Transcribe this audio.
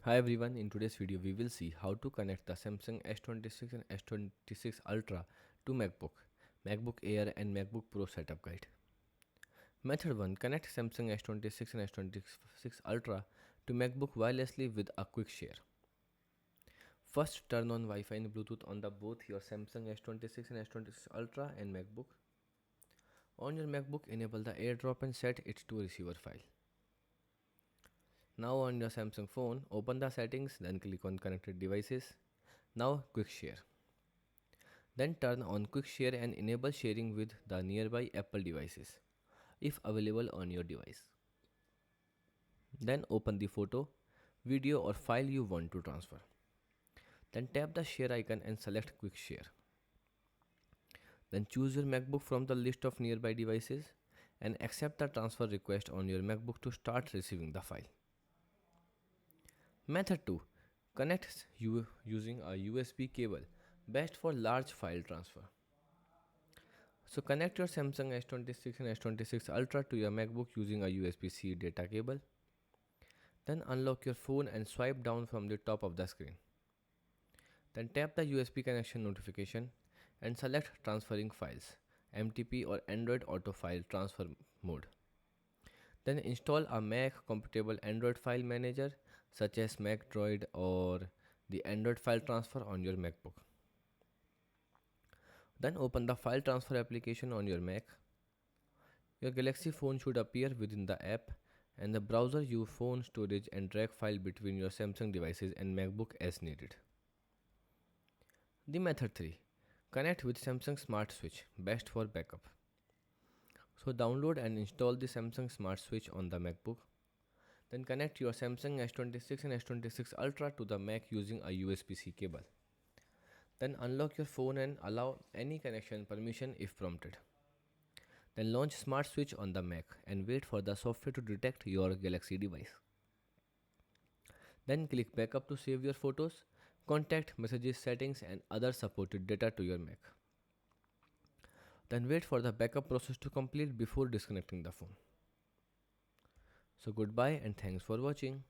Hi everyone, in today's video we will see how to connect the Samsung S26 and S26 Ultra to MacBook Air and MacBook Pro setup guide. Method 1. Connect Samsung S26 and S26 Ultra to MacBook wirelessly with a quick share. First, turn on Wi-Fi and Bluetooth on both your Samsung S26 and S26 Ultra and MacBook. On your MacBook, enable the AirDrop and set it to receiver file. Now on your Samsung phone, open the settings, then click on connected devices. Now quick share. Then turn on quick share and enable sharing with the nearby Apple devices, if available on your device. Then open the photo, video or file you want to transfer. Then tap the share icon and select quick share. Then choose your MacBook from the list of nearby devices and accept the transfer request on your MacBook to start receiving the file. Method 2. Connect using a USB cable, best for large file transfer. So connect your Samsung S26 and S26 Ultra to your MacBook using a USB-C data cable. Then unlock your phone and swipe down from the top of the screen. Then tap the USB connection notification and select transferring files, MTP or Android Auto File Transfer mode. Then install a Mac compatible Android file manager such as MacDroid or the Android file transfer on your MacBook. Then open the file transfer application on your Mac. Your Galaxy phone should appear within the app and the browser use phone storage and drag file between your Samsung devices and MacBook as needed. The method 3. Connect with Samsung Smart Switch, best for backup. So download and install the Samsung Smart Switch on the MacBook. Then connect your Samsung S26 and S26 Ultra to the Mac using a USB-C cable. Then unlock your phone and allow any connection permission if prompted. Then launch Smart Switch on the Mac and wait for the software to detect your Galaxy device. Then click Backup to save your photos, contact, messages, settings and other supported data to your Mac. Then wait for the backup process to complete before disconnecting the phone. So goodbye and thanks for watching.